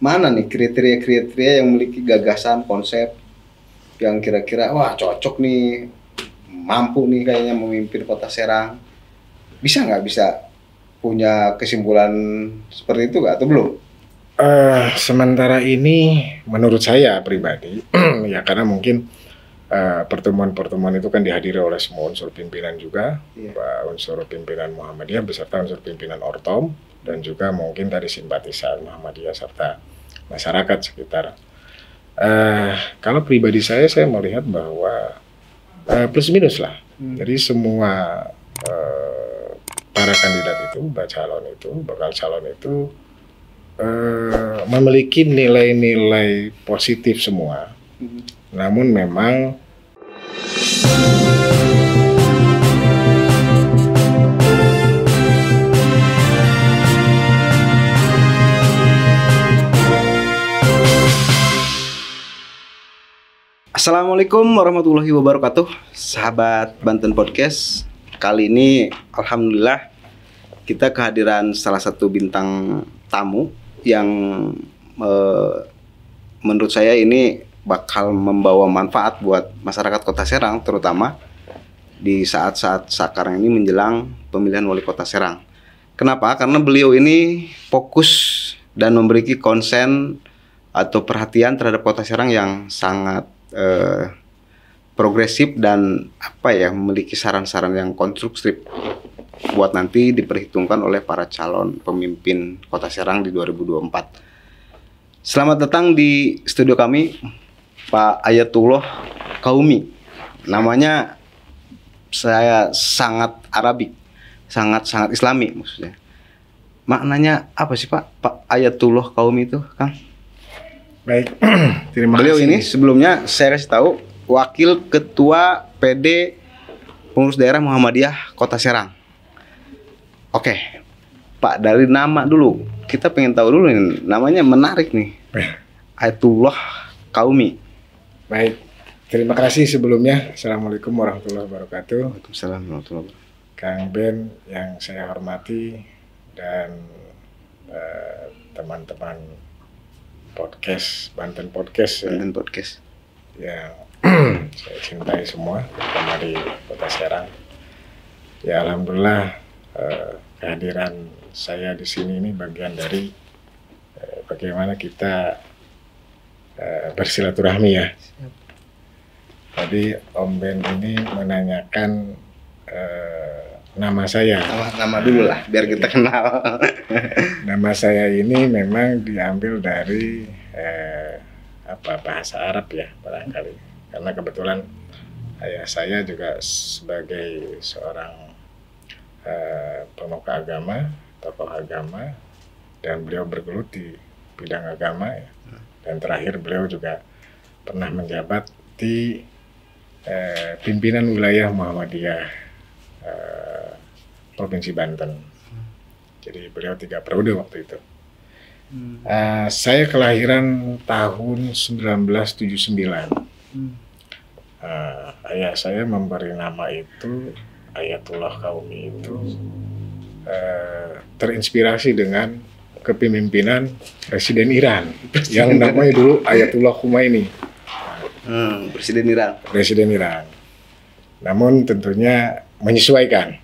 mana nih kriteria-kriteria yang memiliki gagasan, konsep yang kira-kira wah cocok nih, mampu nih kayaknya memimpin Kota Serang. Bisa nggak bisa punya kesimpulan seperti itu nggak atau belum? Sementara ini menurut saya pribadi ya karena mungkin pertemuan-pertemuan itu kan dihadiri oleh semua unsur pimpinan juga, unsur pimpinan Muhammadiyah beserta unsur pimpinan Ortom dan juga mungkin dari simpatisan Muhammadiyah serta masyarakat sekitar. Kalau pribadi saya melihat bahwa plus minus lah. Jadi semua para kandidat itu, bakal calon itu memiliki nilai-nilai positif semua. Namun memang Assalamualaikum warahmatullahi wabarakatuh, sahabat Banten Podcast. Kali ini alhamdulillah kita kehadiran salah satu bintang tamu yang menurut saya ini bakal membawa manfaat buat masyarakat Kota Serang, terutama di saat-saat sekarang ini menjelang pemilihan wali Kota Serang. Kenapa? Karena beliau ini fokus dan memberi konsen atau perhatian terhadap Kota Serang yang sangat progresif dan memiliki saran-saran yang konstruktif buat nanti diperhitungkan oleh para calon pemimpin Kota Serang di 2024. Selamat datang di studio kami Pak Ayatullah Qaumi. Namanya saya sangat Arabik, sangat Islami maksudnya. Maknanya apa sih Pak Ayatullah Qaumi itu, Kang? baik, terima Beliau kasih. ini sebelumnya saya kasih tahu Wakil Ketua PD Pengurus Daerah Muhammadiyah Kota Serang. Oke, Pak, dari nama dulu kita pengen tahu dulu nih, namanya menarik nih, Ayatullah Qaumi. Baik, terima kasih sebelumnya. Assalamualaikum warahmatullahi wabarakatuh. Waalaikumsalam warahmatullahi wabarakatuh. Kang Ben yang saya hormati dan teman-teman podcast Banten Podcast Banten Podcast yang saya cintai semua, terutama di Kota Serang. Ya alhamdulillah kehadiran saya di sini ini bagian dari bagaimana kita bersilaturahmi ya. Tadi Om Ben ini menanyakan nama saya. Nama dulu lah biar kita kenal. Nama saya ini memang diambil dari bahasa Arab ya barangkali. Karena kebetulan ayah saya juga sebagai seorang pemuka agama, tokoh agama, dan beliau bergelut di bidang agama ya. Dan terakhir beliau juga pernah menjabat di pimpinan wilayah Muhammadiyah Provinsi Banten. Jadi beliau 3 periode waktu itu. Saya kelahiran tahun 1979. Ayah saya memberi nama itu Ayatullah Qaumi itu terinspirasi dengan kepemimpinan Presiden Iran yang namanya dulu Ayatullah Khomeini. Presiden Iran. Namun tentunya menyesuaikan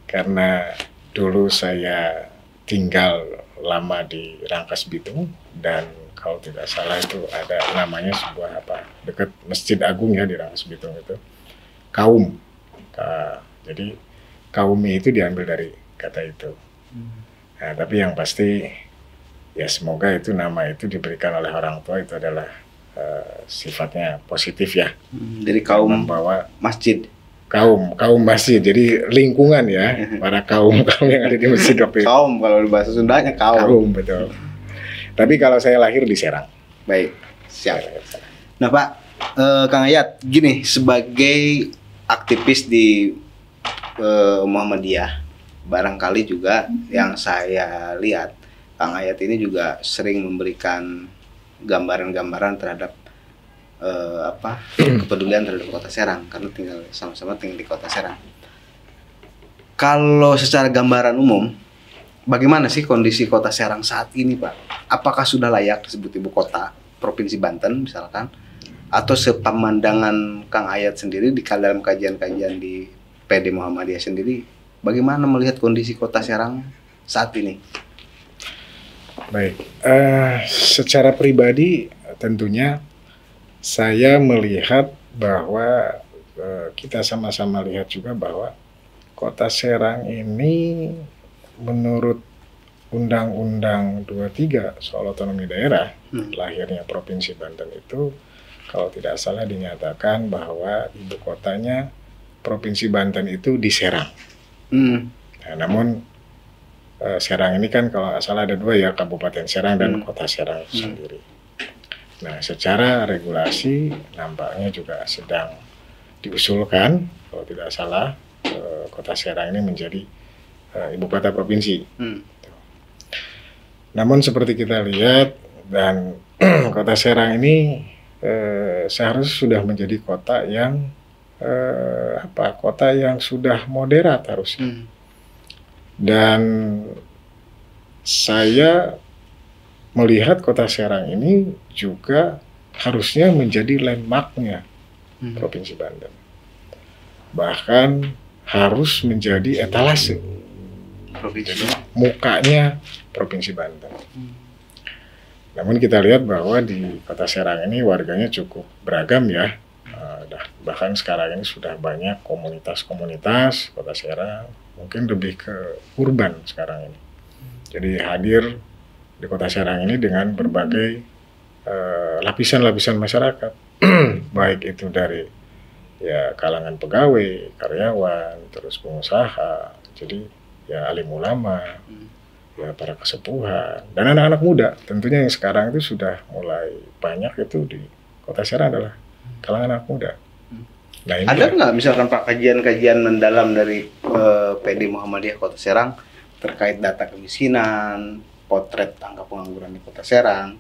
karena dulu saya tinggal lama di Rangkas Bitung dan kalau tidak salah itu ada namanya sebuah dekat Masjid Agung ya di Rangkas Bitung itu kaum. Jadi Qaumi itu diambil dari kata itu. Nah, tapi yang pasti ya semoga itu nama itu diberikan oleh orang tua itu adalah sifatnya positif ya. Dari kaum membawa masjid. Kaum masjid, jadi lingkungan ya, para kaum yang ada di masjid waktu itu. Kaum, kalau di bahasa Sundanya Kaum, betul. Tapi kalau saya lahir di Serang. Baik, siap. Nah Pak, Kang Ayat, gini, sebagai aktivis di Muhammadiyah, barangkali juga yang saya lihat, Kang Ayat ini juga sering memberikan gambaran-gambaran terhadap kepedulian terhadap Kota Serang karena sama-sama tinggal di Kota Serang. Kalau secara gambaran umum bagaimana sih kondisi Kota Serang saat ini, Pak? Apakah sudah layak disebut ibu kota Provinsi Banten misalkan? Atau sepemandangan Kang Ayat sendiri dalam kajian-kajian di PD Muhammadiyah sendiri, bagaimana melihat kondisi Kota Serang saat ini? Baik, secara pribadi tentunya saya melihat bahwa kita sama-sama lihat juga bahwa Kota Serang ini menurut Undang-Undang 23 soal otonomi daerah, lahirnya Provinsi Banten itu kalau tidak salah dinyatakan bahwa ibu kotanya Provinsi Banten itu di Serang. Nah, namun Serang ini kan kalau nggak salah ada dua ya, Kabupaten Serang dan Kota Serang sendiri. Nah, secara regulasi nampaknya juga sedang diusulkan kalau tidak salah Kota Serang ini menjadi ibu kota provinsi. Namun seperti kita lihat dan Kota Serang ini seharusnya sudah menjadi kota yang kota yang sudah moderat harusnya. Dan saya melihat Kota Serang ini juga harusnya menjadi landmarknya Provinsi Banten. Bahkan harus menjadi etalase provinsi, mukanya Provinsi Banten. Namun kita lihat bahwa di Kota Serang ini warganya cukup beragam ya. Bahkan sekarang ini sudah banyak komunitas-komunitas Kota Serang, mungkin lebih ke urban sekarang ini. Jadi hadir di Kota Serang ini dengan berbagai lapisan-lapisan masyarakat, baik itu dari ya kalangan pegawai, karyawan, terus pengusaha, jadi ya alim ulama, ya para kesepuhan, dan anak-anak muda. Tentunya yang sekarang itu sudah mulai banyak itu di Kota Serang adalah kalangan anak muda. Nah, ini ada nggak misalkan Pak kajian-kajian mendalam dari PD Muhammadiyah Kota Serang terkait data kemiskinan, potret angka pengangguran di Kota Serang?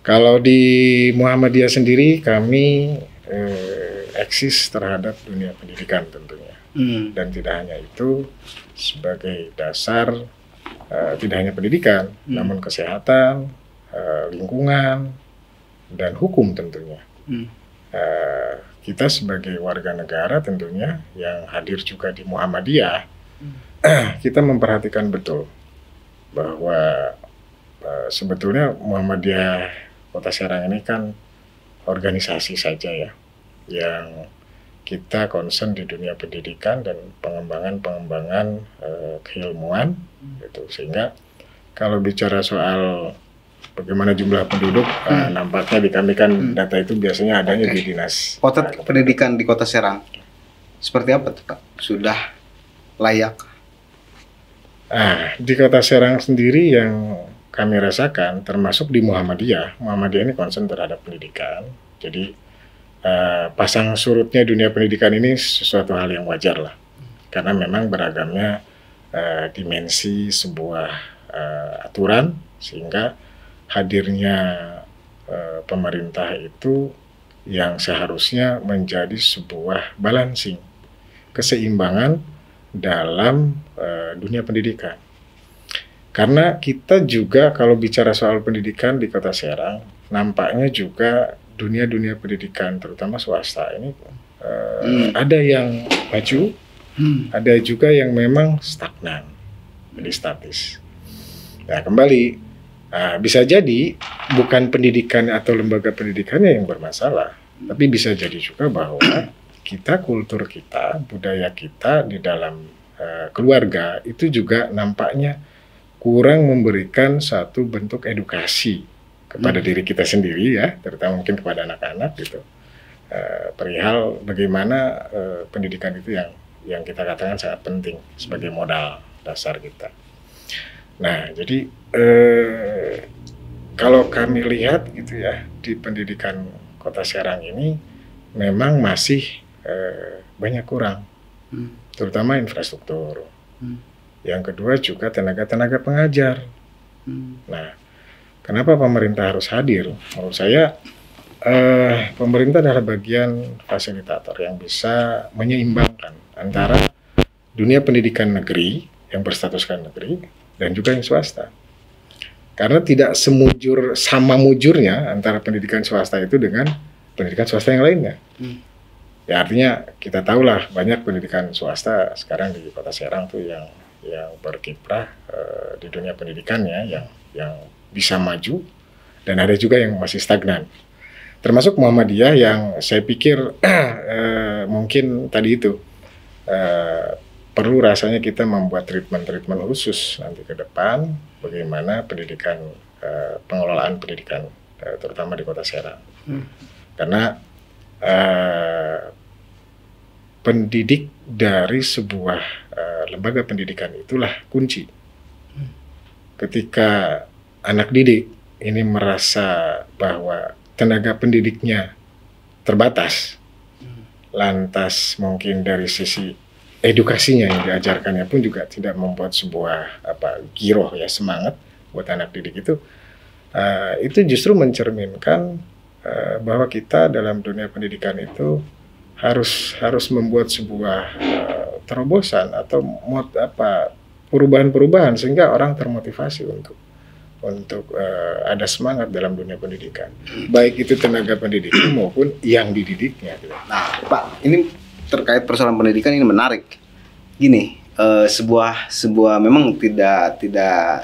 Kalau di Muhammadiyah sendiri kami eksis terhadap dunia pendidikan tentunya. Dan tidak hanya itu, sebagai dasar tidak hanya pendidikan, namun kesehatan, lingkungan, dan hukum tentunya. Kita sebagai warga negara tentunya yang hadir juga di Muhammadiyah, kita memperhatikan betul bahwa sebetulnya Muhammadiyah Kota Serang ini kan organisasi saja ya, yang kita concern di dunia pendidikan dan pengembangan keilmuan, gitu. Sehingga kalau bicara soal bagaimana jumlah penduduk, nampaknya di kami kan data itu biasanya adanya di dinas. Potret pendidikan di Kota Serang seperti apa tuh Pak? Sudah layak? Di Kota Serang sendiri yang kami rasakan, termasuk di Muhammadiyah ini concern terhadap pendidikan. Jadi pasang surutnya dunia pendidikan ini sesuatu hal yang wajar lah, karena memang beragamnya dimensi sebuah aturan, sehingga hadirnya pemerintah itu yang seharusnya menjadi sebuah balancing, keseimbangan dalam dunia pendidikan. Karena kita juga kalau bicara soal pendidikan di Kota Serang, nampaknya juga dunia pendidikan terutama swasta ini ada yang maju, ada juga yang memang stagnan, jadi statis. Nah kembali, bisa jadi bukan pendidikan atau lembaga pendidikannya yang bermasalah, tapi bisa jadi juga bahwa kita, kultur kita, budaya kita di dalam keluarga itu juga nampaknya kurang memberikan satu bentuk edukasi kepada diri kita sendiri ya, terutama mungkin kepada anak-anak gitu, perihal bagaimana pendidikan itu yang kita katakan sangat penting sebagai modal dasar kita. Nah jadi kalau kami lihat gitu ya, di pendidikan Kota Serang ini memang masih banyak kurang, terutama infrastruktur. Yang kedua juga tenaga pengajar. Nah, kenapa pemerintah harus hadir? Menurut saya, pemerintah adalah bagian fasilitator yang bisa menyeimbangkan antara dunia pendidikan negeri yang berstatuskan negeri dan juga yang swasta. Karena tidak sama mujurnya antara pendidikan swasta itu dengan pendidikan swasta yang lainnya. Ya artinya kita tahulah banyak pendidikan swasta sekarang di Kota Serang tuh yang berkiprah di dunia pendidikannya, yang bisa maju, dan ada juga yang masih stagnan. Termasuk Muhammadiyah yang saya pikir mungkin tadi itu perlu rasanya kita membuat treatment khusus nanti ke depan bagaimana pendidikan, pengelolaan pendidikan terutama di Kota Serang. Karena pendidik dari sebuah lembaga pendidikan itulah kunci. Ketika anak didik ini merasa bahwa tenaga pendidiknya terbatas, lantas mungkin dari sisi edukasinya yang diajarkannya pun juga tidak membuat sebuah giroh ya, semangat buat anak didik itu justru mencerminkan bahwa kita dalam dunia pendidikan itu harus membuat sebuah terobosan atau perubahan-perubahan sehingga orang termotivasi untuk ada semangat dalam dunia pendidikan, baik itu tenaga pendidik maupun yang dididiknya. Nah, Pak, ini terkait persoalan pendidikan ini menarik. Gini, sebuah memang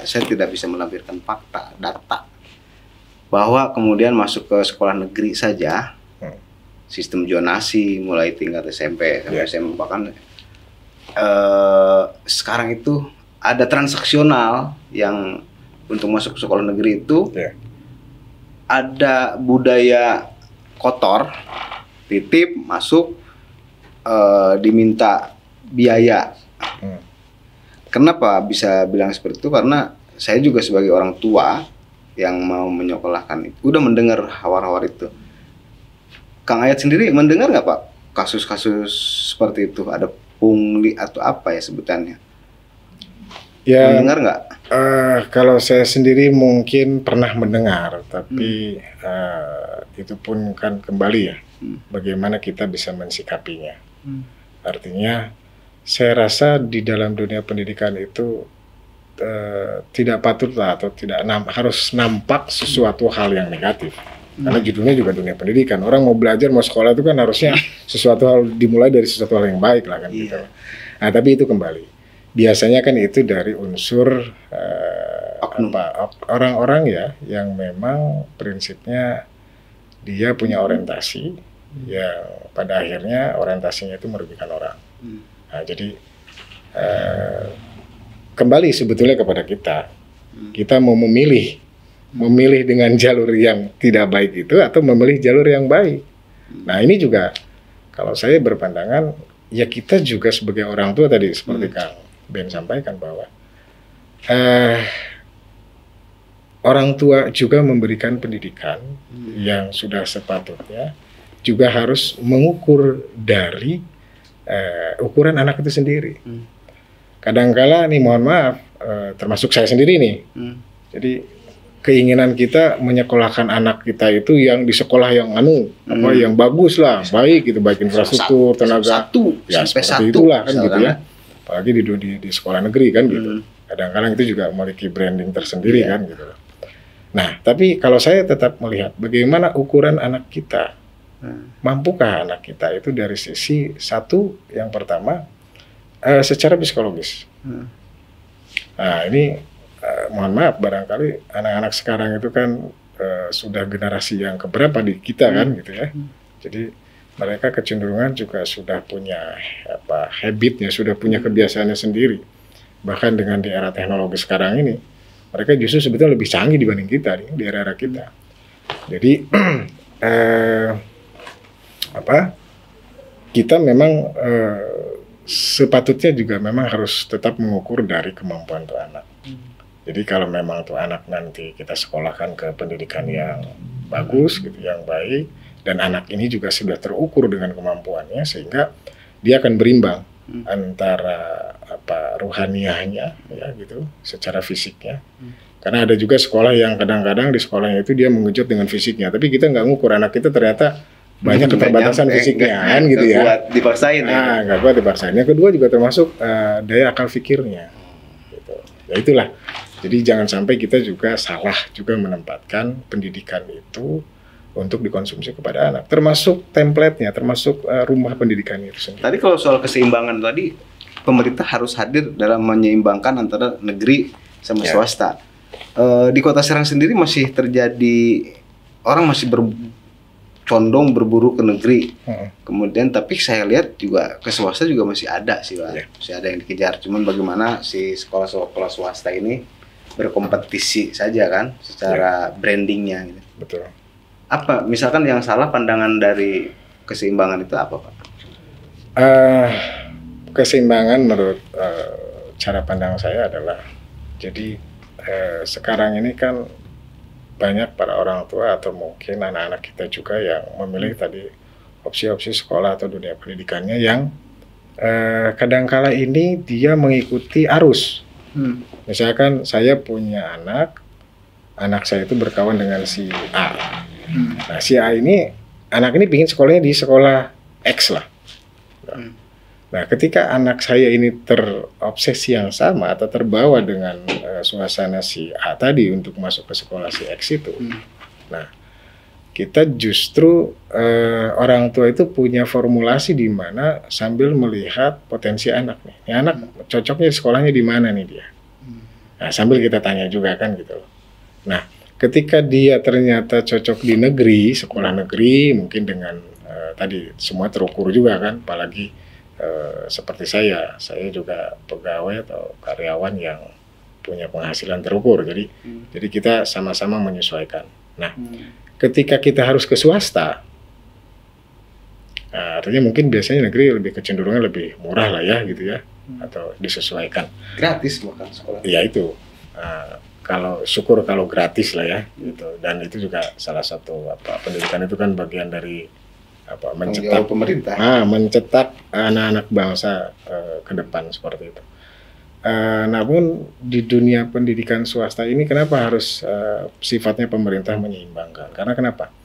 saya tidak bisa menampilkan fakta, data bahwa kemudian masuk ke sekolah negeri saja sistem zonasi mulai tingkat SMP sampai SMA, bahkan sekarang itu ada transaksional yang untuk masuk ke sekolah negeri itu ada budaya kotor, titip masuk diminta biaya. Kenapa bisa bilang seperti itu? Karena saya juga sebagai orang tua yang mau menyekolahkan itu udah mendengar hawar-hawar itu. Kang Ayat sendiri mendengar nggak Pak kasus-kasus seperti itu? Ada pungli atau apa ya sebutannya? Ya, mendengar nggak? Kalau saya sendiri mungkin pernah mendengar, tapi itu pun kan kembali ya, bagaimana kita bisa mensikapinya. Artinya, saya rasa di dalam dunia pendidikan itu tidak patut lah atau tidak harus nampak sesuatu hal yang negatif. Karena judulnya juga dunia pendidikan. Orang mau belajar, mau sekolah itu kan harusnya sesuatu hal dimulai dari sesuatu hal yang baik lah kan gitu. Nah, tapi itu kembali. Biasanya kan itu dari unsur orang-orang ya yang memang prinsipnya dia punya orientasi yang pada akhirnya orientasinya itu merugikan orang. Nah, jadi kembali sebetulnya kepada kita mau memilih dengan jalur yang tidak baik itu atau memilih jalur yang baik. Nah, ini juga kalau saya berpandangan ya kita juga sebagai orang tua tadi seperti Kang Ben sampaikan bahwa orang tua juga memberikan pendidikan yang sudah sepatutnya, juga harus mengukur dari ukuran anak itu sendiri. Kadangkala nih mohon maaf, termasuk saya sendiri nih, jadi keinginan kita menyekolahkan anak kita itu yang di sekolah yang yang bagus lah, baik gitu, baik infrastruktur, tenaga, ya seperti itulah kan gitu ya. Apalagi di sekolah negeri kan gitu. Kadang-kadang itu juga memiliki branding tersendiri kan gitu. Nah, tapi kalau saya tetap melihat bagaimana ukuran anak kita, mampukah anak kita itu dari sisi satu yang pertama secara psikologis. Nah, ini mohon maaf barangkali anak-anak sekarang itu kan sudah generasi yang keberapa di kita kan gitu ya. Jadi mereka kecenderungan juga sudah punya habitnya, sudah punya kebiasaannya sendiri. Bahkan dengan di era teknologi sekarang ini, mereka justru sebetulnya lebih canggih dibanding kita di era-era kita. Jadi kita memang sepatutnya juga memang harus tetap mengukur dari kemampuan tuh anak. Jadi kalau memang tuh anak nanti kita sekolahkan ke pendidikan yang bagus gitu, yang baik, dan anak ini juga sudah terukur dengan kemampuannya sehingga dia akan berimbang antara ruhaniyahnya ya gitu secara fisiknya. Karena ada juga sekolah yang kadang-kadang di sekolahnya itu dia mengejut dengan fisiknya, tapi kita nggak ngukur anak kita ternyata banyak keterbatasan fisiknya kan gitu ya. Kuat dipaksain. Nggak kuat dipaksain. Yang kedua juga termasuk daya akal fikirnya. Ya itulah. Jadi jangan sampai kita juga salah juga menempatkan pendidikan itu untuk dikonsumsi kepada anak, termasuk template-nya, termasuk rumah pendidikan itu sendiri. Tadi kalau soal keseimbangan tadi, pemerintah harus hadir dalam menyeimbangkan antara negeri sama swasta. Di Kota Serang sendiri masih terjadi orang masih condong berburu ke negeri. Kemudian tapi saya lihat juga ke swasta juga masih ada sih, Pak. Masih ada yang dikejar. Cuman bagaimana si sekolah-sekolah swasta ini berkompetisi saja kan secara brandingnya gitu. Betul. Apa misalkan yang salah pandangan dari keseimbangan itu apa, Pak? Keseimbangan menurut cara pandang saya adalah jadi sekarang ini kan banyak para orang tua atau mungkin anak-anak kita juga yang memilih tadi opsi-opsi sekolah atau dunia pendidikannya yang kadangkala ini dia mengikuti arus. Misalkan saya punya anak saya itu berkawan dengan si A. Nah si A ini, anak ini ingin sekolahnya di sekolah X lah. Nah ketika anak saya ini terobsesi yang sama atau terbawa dengan suasana si A tadi untuk masuk ke sekolah si X itu, nah kita justru orang tua itu punya formulasi di mana sambil melihat potensi anak nih. Ini anak cocoknya sekolahnya di mana nih dia. Nah sambil kita tanya juga kan gitu loh. Nah ketika dia ternyata cocok di negeri, sekolah negeri mungkin dengan tadi semua terukur juga kan, apalagi seperti saya juga pegawai atau karyawan yang punya penghasilan terukur, jadi kita sama-sama menyesuaikan. Nah, ketika kita harus ke swasta, artinya mungkin biasanya negeri lebih kecenderungan lebih murah lah ya gitu ya, atau disesuaikan. Gratis bahkan sekolah. Iya itu, kalau syukur kalau gratis lah ya, gitu. Dan itu juga salah satu pendidikan itu kan bagian dari mencetak pemerintah. Mencetak anak-anak bangsa ke depan seperti itu. Namun di dunia pendidikan swasta ini kenapa harus sifatnya pemerintah menyeimbangkan? Karena kenapa?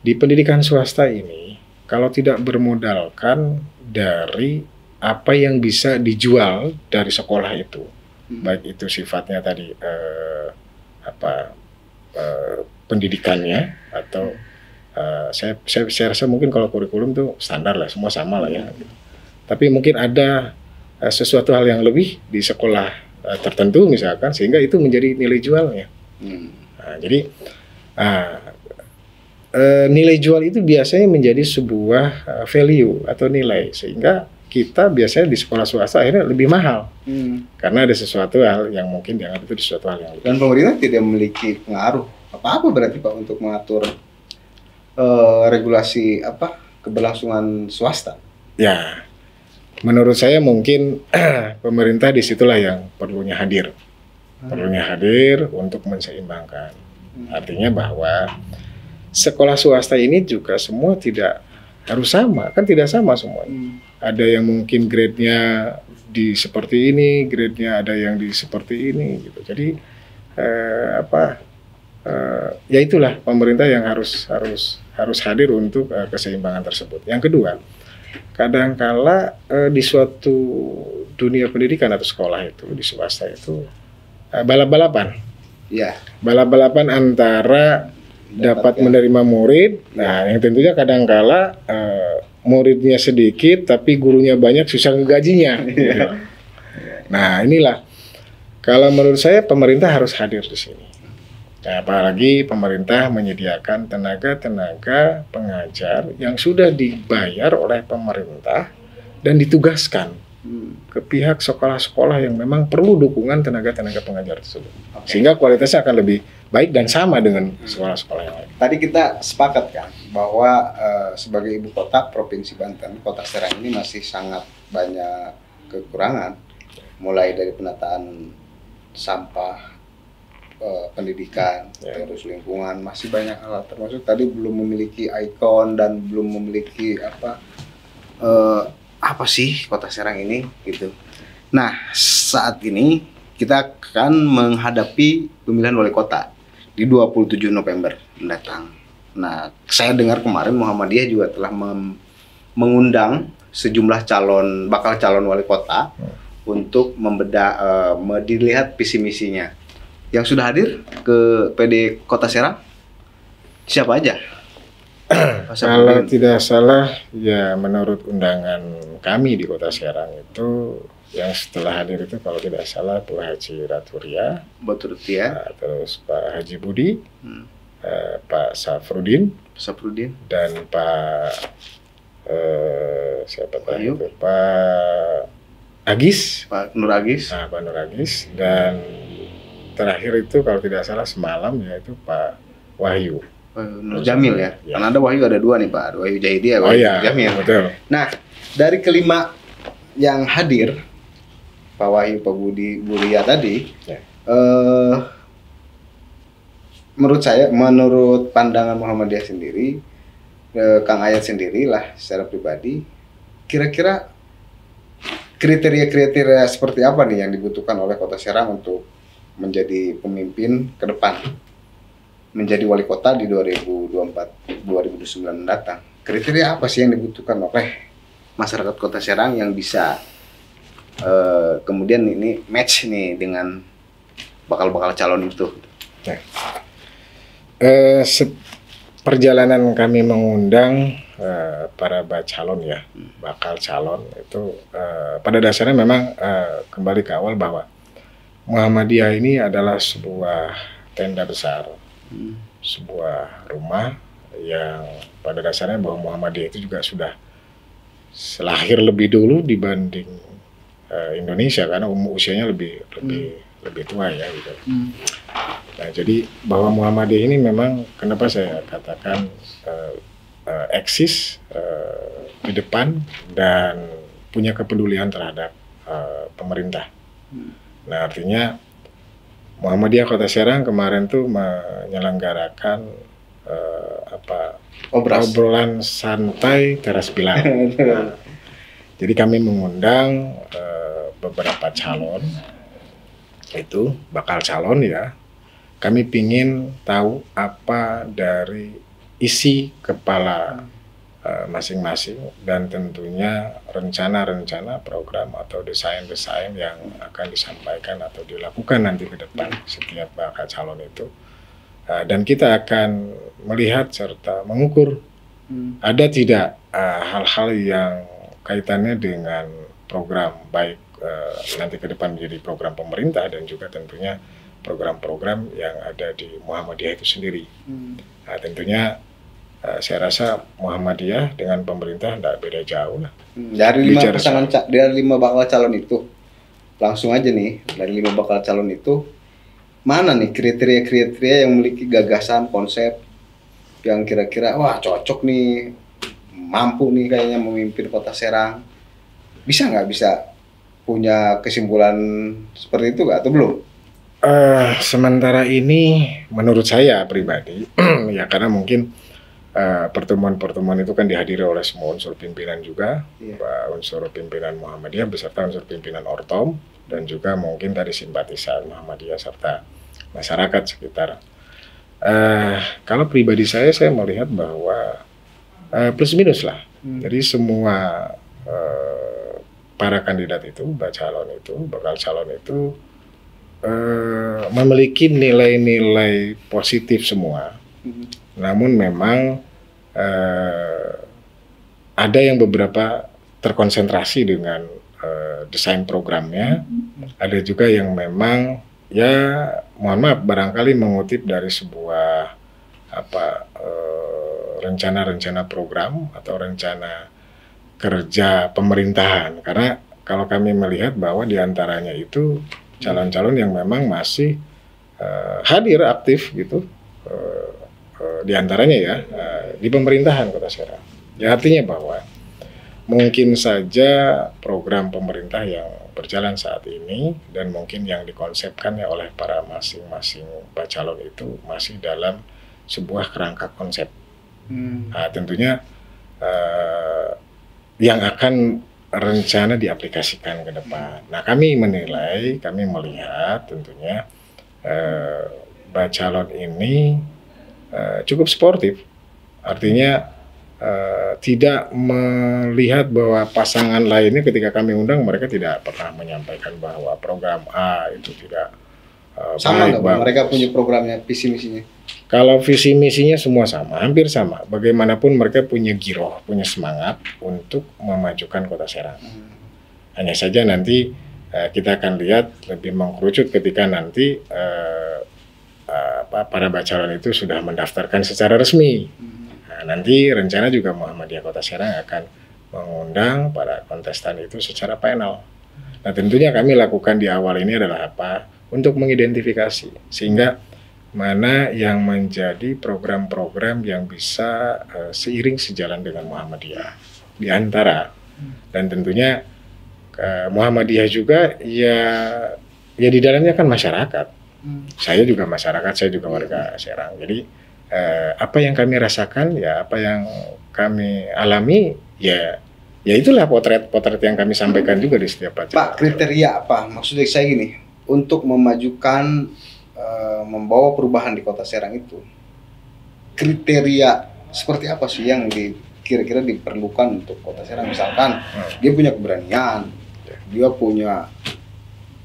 Di pendidikan swasta ini kalau tidak bermodalkan dari apa yang bisa dijual dari sekolah itu, baik itu sifatnya tadi pendidikannya atau saya rasa mungkin kalau kurikulum tuh standar lah, semua sama lah ya. Tapi mungkin ada sesuatu hal yang lebih di sekolah tertentu misalkan sehingga itu menjadi nilai jualnya. Nah, jadi nilai jual itu biasanya menjadi sebuah value atau nilai sehingga kita biasanya di sekolah swasta akhirnya lebih mahal karena ada sesuatu hal yang mungkin dianggap itu sesuatu hal yang lebih. Dan pemerintah tidak memiliki pengaruh apa-apa berarti Pak untuk mengatur regulasi keberlangsungan swasta. Ya, menurut saya mungkin pemerintah disitulah yang perlunya hadir untuk menseimbangkan. Artinya bahwa sekolah swasta ini juga semua tidak harus sama, kan tidak sama semuanya. Ada yang mungkin grade-nya di seperti ini, grade-nya ada yang di seperti ini, gitu. Jadi ya itulah pemerintah yang harus hadir untuk keseimbangan tersebut. Yang kedua, kadangkala di suatu dunia pendidikan atau sekolah itu di swasta itu balap-balapan. Ya. Balap-balapan antara dapat menerima murid. Nah, yang tentunya kadangkala muridnya sedikit tapi gurunya banyak, susah ngegajinya. Nah, inilah kalau menurut saya pemerintah harus hadir di sini. Nah, apalagi pemerintah menyediakan tenaga-tenaga pengajar yang sudah dibayar oleh pemerintah dan ditugaskan ke pihak sekolah-sekolah yang memang perlu dukungan tenaga-tenaga pengajar tersebut. Sehingga kualitasnya akan lebih baik dan sama dengan sekolah-sekolah yang lain. Tadi kita sepakat kan bahwa sebagai ibu kota Provinsi Banten, Kota Serang ini masih sangat banyak kekurangan, mulai dari penataan sampah, pendidikan, terus lingkungan, masih banyak hal, termasuk tadi belum memiliki ikon dan belum memiliki apa sih Kota Serang ini gitu. Nah, saat ini kita akan menghadapi pemilihan wali kota di 27 November mendatang. Nah, saya dengar kemarin Muhammadiyah juga telah mengundang sejumlah bakal calon wali kota untuk dilihat visi misinya. Yang sudah hadir ke PD Kota Serang siapa aja? Kalau tidak salah, ya menurut undangan kami di Kota Serang itu yang setelah hadir itu kalau tidak salah Bu Haji Raturia, terus Pak Haji Budi, Pak Safrudin, dan Pak siapa tadi itu, Pak Agis, Pak Nur Agis, Pak Nur Agis, dan terakhir itu kalau tidak salah semalam yaitu Pak Wahyu. Nur Jamil ya. Karena ada Wahyu, ada dua nih Pak, Wahyu Jahidi ya, Wahyu Jamil. Betul. Nah, dari kelima yang hadir, Pak Wahyu, Pak Budi, Bu Lia tadi, menurut pandangan Muhammadiyah sendiri, Kang Ayat sendiri lah secara pribadi, kira-kira kriteria-kriteria seperti apa nih yang dibutuhkan oleh Kota Serang untuk menjadi pemimpin ke depan, menjadi wali kota di 2024-2029 mendatang? Kriteria apa sih yang dibutuhkan oleh masyarakat Kota Serang yang bisa kemudian ini match nih dengan bakal calon itu? Perjalanan kami mengundang para bakal calon itu pada dasarnya memang kembali ke awal bahwa Muhammadiyah ini adalah sebuah tenda besar, sebuah rumah yang pada dasarnya bahwa Muhammadiyah itu juga sudah lahir lebih dulu dibanding Indonesia karena usianya lebih tua ya gitu. Nah, jadi bahwa Muhammadiyah ini memang kenapa saya katakan eksis di depan dan punya kepedulian terhadap pemerintah. Nah, artinya Muhammadiyah Kota Serang kemarin tuh menyelenggarakan obrolan santai teras bilang. Nah, jadi kami mengundang beberapa calon, itu bakal calon ya. Kami pingin tahu apa dari isi kepala masing-masing dan tentunya rencana-rencana program atau desain-desain yang akan disampaikan atau dilakukan nanti ke depan setiap bakal calon itu. Dan kita akan melihat serta mengukur ada tidak hal-hal yang kaitannya dengan program baik nanti ke depan menjadi program pemerintah dan juga tentunya program-program yang ada di Muhammadiyah itu sendiri. Nah, tentunya saya rasa Muhammadiyah dengan pemerintah tidak beda jauh lah. Dari lima bakal calon itu, langsung aja nih, dari 5 bakal calon itu, mana nih kriteria-kriteria yang memiliki gagasan, konsep, yang kira-kira, wah cocok nih, mampu nih kayaknya memimpin Kota Serang. Bisa punya kesimpulan seperti itu nggak, atau belum? Sementara ini menurut saya pribadi, ya karena mungkin pertemuan-pertemuan itu kan dihadiri oleh semua unsur pimpinan juga, unsur pimpinan Muhammadiyah beserta unsur pimpinan Ortom dan juga mungkin tadi simpatisan Muhammadiyah serta masyarakat sekitar. Kalau pribadi saya melihat bahwa plus minus lah. Jadi semua para kandidat itu, bakal calon itu memiliki nilai-nilai positif semua. Namun memang ada yang beberapa terkonsentrasi dengan desain programnya, ada juga yang memang ya mohon maaf barangkali mengutip dari sebuah rencana-rencana program atau rencana kerja pemerintahan. Karena kalau kami melihat bahwa diantaranya itu calon-calon yang memang masih hadir aktif gitu. Di antaranya ya di pemerintahan Kota Serang. Ya artinya bahwa mungkin saja program pemerintah yang berjalan saat ini dan mungkin yang dikonsepkannya oleh para masing-masing calon itu masih dalam sebuah kerangka konsep. Nah, tentunya yang akan rencana diaplikasikan ke depan. Nah, kami melihat tentunya calon ini cukup sportif, artinya tidak melihat bahwa pasangan lainnya ketika kami undang mereka tidak pernah menyampaikan bahwa program A itu tidak Sama baik. nggak Pak? Mereka punya programnya, visi misinya? Kalau visi misinya semua sama, hampir sama. Bagaimanapun mereka punya giroh, punya semangat untuk memajukan Kota Serang. Hanya saja nanti kita akan lihat lebih mengkerucut ketika nanti para bacalon itu sudah mendaftarkan secara resmi. Nah, nanti rencana juga Muhammadiyah Kota Serang akan mengundang para kontestan itu secara panel. Nah, tentunya kami lakukan di awal ini adalah apa? Untuk mengidentifikasi sehingga mana yang menjadi program-program yang bisa seiring sejalan dengan Muhammadiyah di antara, dan tentunya Muhammadiyah juga ya di dalamnya kan masyarakat. Saya juga masyarakat, saya juga warga Serang. Jadi apa yang kami rasakan, ya apa yang kami alami, ya itulah potret-potret yang kami sampaikan juga di setiap acara. Pak, kriteria apa? Maksudnya saya gini, untuk memajukan, membawa perubahan di Kota Serang itu, kriteria seperti apa sih yang kira-kira diperlukan untuk Kota Serang? Misalkan dia punya keberanian, dia punya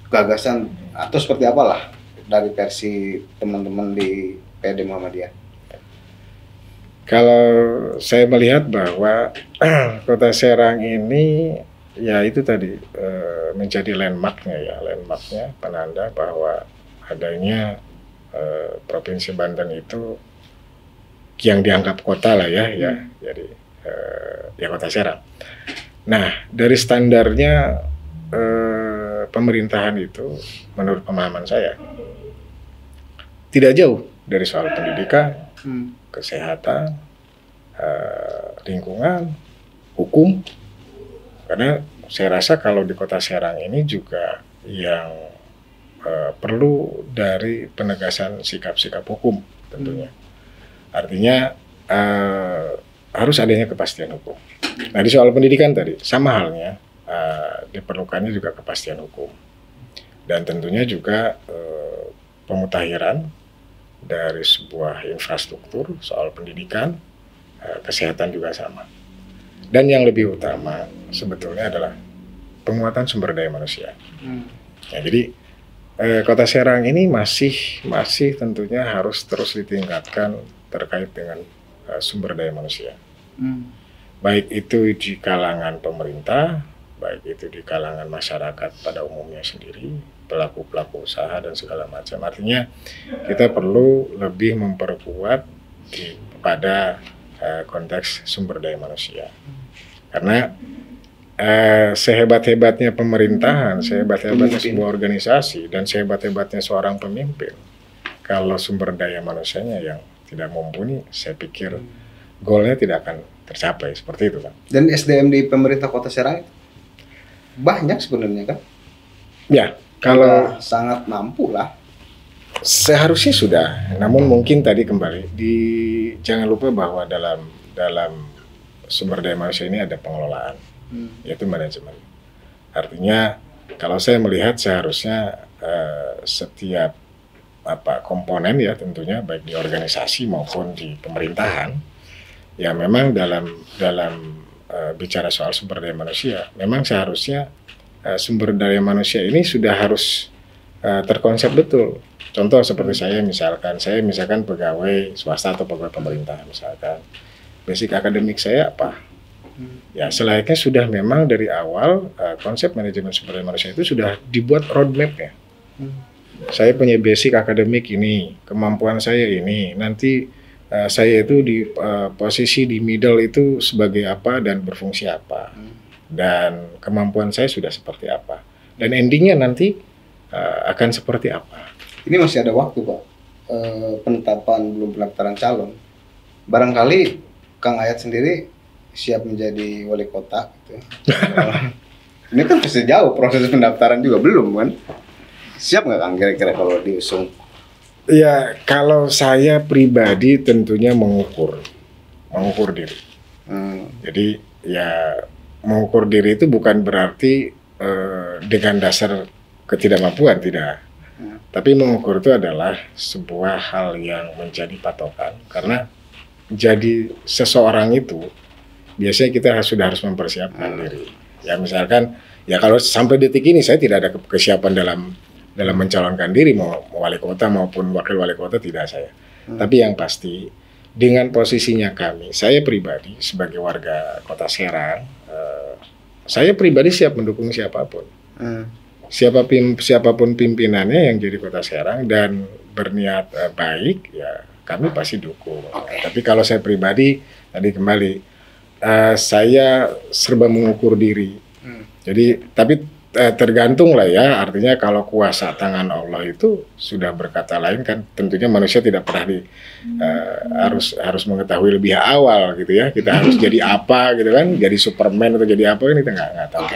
gagasan, atau seperti apalah dari versi teman-teman di PD Muhammadiyah. Kalau saya melihat bahwa Kota Serang ini ya itu tadi menjadi landmarknya penanda bahwa adanya Provinsi Banten itu yang dianggap kota lah ya, jadi ya Kota Serang. Nah, dari standarnya pemerintahan itu menurut pemahaman saya tidak jauh dari soal pendidikan, kesehatan, lingkungan, hukum. Karena saya rasa kalau di Kota Serang ini juga yang perlu dari penegasan sikap-sikap hukum tentunya. Artinya harus adanya kepastian hukum. Nah, di soal pendidikan tadi sama halnya diperlukannya juga kepastian hukum. Dan tentunya juga pemutakhiran dari sebuah infrastruktur soal pendidikan, kesehatan juga sama. Dan yang lebih utama sebetulnya adalah penguatan sumber daya manusia. Nah, jadi Kota Serang ini masih tentunya harus terus ditingkatkan terkait dengan sumber daya manusia. Baik itu di kalangan pemerintah, baik itu di kalangan masyarakat pada umumnya sendiri, pelaku-pelaku usaha dan segala macam. Artinya kita perlu lebih memperkuat pada konteks sumber daya manusia. Karena sehebat-hebatnya pemerintahan, sehebat-hebatnya sebuah organisasi, dan sehebat-hebatnya seorang pemimpin, kalau sumber daya manusianya yang tidak mumpuni, saya pikir goalnya tidak akan tercapai, seperti itu, Pak. Dan SDM di pemerintah Kota Serang banyak sebenarnya kan? Ya, kalau sangat mampu lah. Seharusnya sudah, namun mungkin tadi kembali jangan lupa bahwa dalam sumber daya manusia ini ada pengelolaan. Yaitu manajemen. Artinya kalau saya melihat seharusnya setiap komponen ya tentunya baik di organisasi maupun di pemerintahan ya memang dalam bicara soal sumber daya manusia memang seharusnya sumber daya manusia ini sudah harus terkonsep betul. Contoh seperti saya misalkan pegawai swasta atau pegawai pemerintah misalkan, basic akademik saya apa? Ya selayaknya sudah memang dari awal konsep manajemen sumber daya manusia itu sudah dibuat roadmap-nya. Saya punya basic akademik ini, kemampuan saya ini, nanti saya itu di posisi di middle itu sebagai apa dan berfungsi apa, dan kemampuan saya sudah seperti apa, dan endingnya nanti akan seperti apa. Ini masih ada waktu, Pak. Penetapan belum pendaftaran calon. Barangkali Kang Ayat sendiri siap menjadi wali kota gitu. Ini kan masih jauh proses pendaftaran juga belum kan? Siap nggak Kang kira-kira kalau diusung? Ya kalau saya pribadi tentunya mengukur diri. Jadi ya mengukur diri itu bukan berarti dengan dasar ketidakmampuan, tidak. Tapi mengukur itu adalah sebuah hal yang menjadi patokan karena jadi seseorang itu biasanya kita sudah harus mempersiapkan diri. Ya misalkan, ya kalau sampai detik ini saya tidak ada kesiapan dalam mencalonkan diri mau wali kota maupun wakil wali kota, tidak saya. Tapi yang pasti dengan posisinya kami, saya pribadi sebagai warga Kota Serang, saya pribadi siap mendukung siapapun. Siapapun pimpinannya yang jadi Kota Serang dan berniat baik, ya kami pasti dukung. Tapi kalau saya pribadi, tadi kembali, saya serba mengukur diri. Jadi, tapi tergantung lah ya, artinya kalau kuasa tangan Allah itu sudah berkata lain kan, tentunya manusia tidak pernah harus mengetahui lebih awal gitu ya, kita harus jadi apa gitu kan, jadi Superman atau jadi apa kan kita nggak tahu.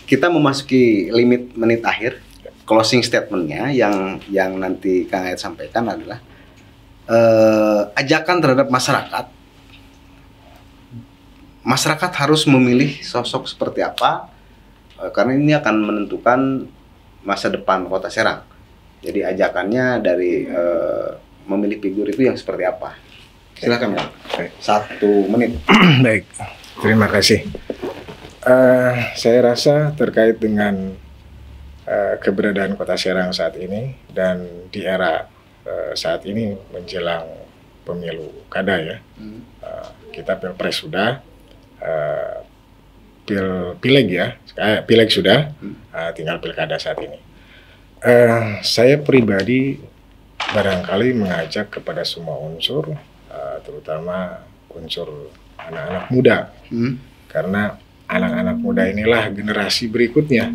Kita memasuki limit menit akhir, closing statementnya yang nanti Kang Ayat sampaikan adalah ajakan terhadap masyarakat harus memilih sosok seperti apa, karena ini akan menentukan masa depan Kota Serang. Jadi ajakannya dari memilih figur itu yang seperti apa. Silakan Bang. 1 menit. Baik, terima kasih. Saya rasa terkait dengan keberadaan Kota Serang saat ini dan di era saat ini menjelang pemilu kada ya, kita pilpres sudah, pileg sudah, tinggal pilkada saat ini. Saya pribadi barangkali mengajak kepada semua unsur, terutama unsur anak-anak muda, karena anak-anak muda inilah generasi berikutnya.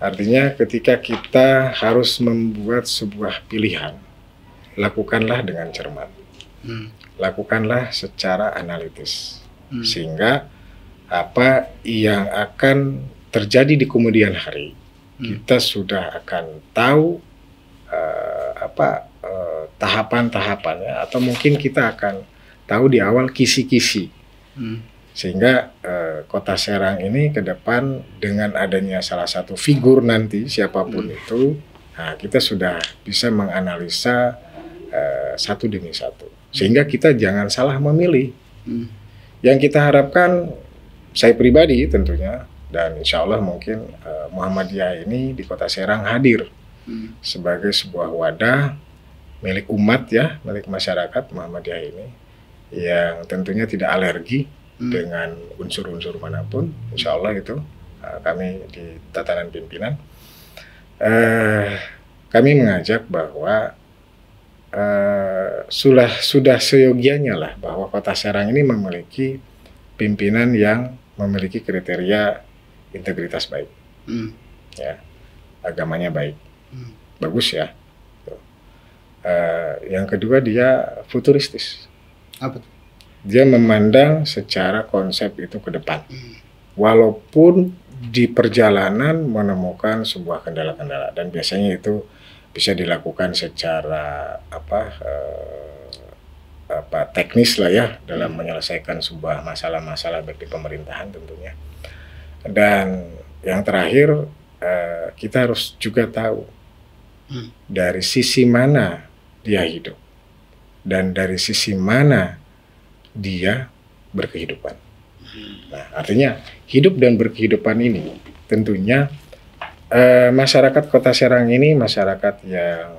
Artinya ketika kita harus membuat sebuah pilihan, lakukanlah dengan cermat, lakukanlah secara analitis, sehingga apa yang akan terjadi di kemudian hari, kita sudah akan tahu tahapan-tahapannya, atau mungkin kita akan tahu di awal kisi-kisi, sehingga Kota Serang ini ke depan dengan adanya salah satu figur nanti siapapun itu, nah, kita sudah bisa menganalisa satu demi satu, sehingga kita jangan salah memilih. Yang kita harapkan, saya pribadi tentunya, dan insya Allah mungkin Muhammadiyah ini di Kota Serang hadir sebagai sebuah wadah milik umat ya, milik masyarakat Muhammadiyah ini, yang tentunya tidak alergi dengan unsur-unsur manapun. Insya Allah itu kami di tatanan pimpinan, kami mengajak bahwa sudah seyogianya lah bahwa Kota Serang ini memiliki pimpinan yang memiliki kriteria integritas baik, ya, agamanya baik, bagus ya. Yang kedua, dia futuristis. Apa? Dia memandang secara konsep itu ke depan, walaupun di perjalanan menemukan sebuah kendala-kendala, dan biasanya itu bisa dilakukan secara teknis lah ya, dalam menyelesaikan sebuah masalah-masalah baik di pemerintahan tentunya. Dan yang terakhir, kita harus juga tahu dari sisi mana dia hidup dan dari sisi mana dia berkehidupan. Nah, artinya hidup dan berkehidupan ini tentunya masyarakat Kota Serang ini masyarakat yang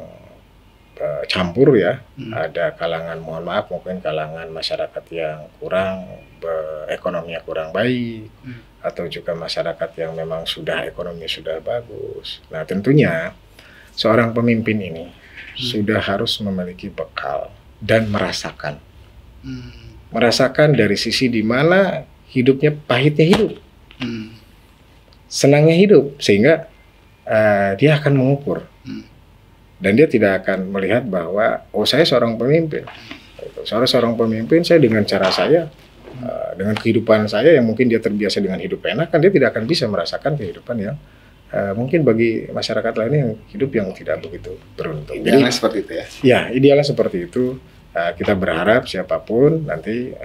campur ya. Ada kalangan, mohon maaf, mungkin kalangan masyarakat yang kurang ekonominya kurang baik, atau juga masyarakat yang memang sudah ekonomi sudah bagus. Nah, tentunya seorang pemimpin ini sudah harus memiliki bekal dan merasakan dari sisi di mana hidupnya, pahitnya hidup, senangnya hidup, sehingga dia akan mengukur. Dan dia tidak akan melihat bahwa, oh saya seorang pemimpin, seorang pemimpin, saya dengan cara saya, dengan kehidupan saya yang mungkin dia terbiasa dengan hidup enak, kan dia tidak akan bisa merasakan kehidupan yang mungkin bagi masyarakat lainnya yang hidup yang tidak begitu beruntung. Idealnya seperti itu ya? Ya, idealnya seperti itu. Kita berharap siapapun nanti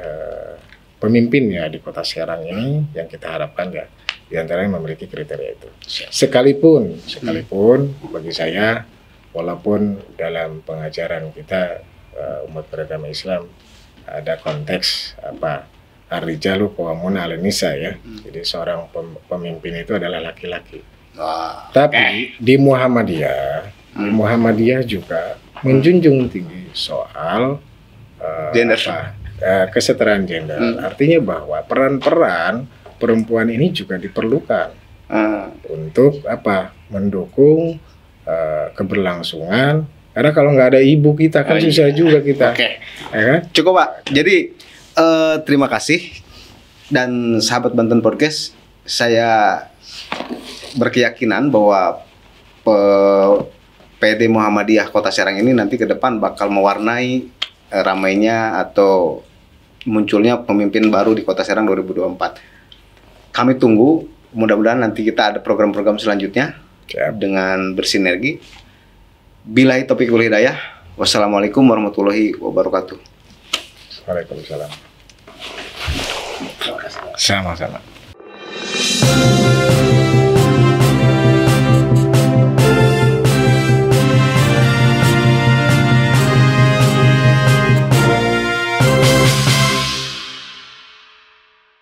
pemimpinnya di Kota Serang ini, yang kita harapkan ya diantaranya memiliki kriteria itu. Sekalipun bagi saya, walaupun dalam pengajaran kita umat beragama Islam ada konteks apa Ar-rijalu qawwamuna 'alan nisa ya. Jadi seorang pemimpin itu adalah laki-laki. Tapi di Muhammadiyah juga menjunjung tinggi soal Gender. kesetaraan gender. Artinya bahwa peran-peran perempuan ini juga diperlukan untuk apa? Mendukung keberlangsungan. Karena kalau nggak ada ibu kita kan susah juga kita. Ya kan? Cukup Pak. Jadi terima kasih, dan sahabat Banten Podcast, saya berkeyakinan bahwa PD Muhammadiyah Kota Serang ini nanti ke depan bakal mewarnai ramainya atau munculnya pemimpin baru di Kota Serang 2024. Kami tunggu, mudah-mudahan nanti kita ada program-program selanjutnya dengan bersinergi. Billahi taufiq wal hidayah. Wassalamualaikum warahmatullahi wabarakatuh. Waalaikumsalam. Sama-sama.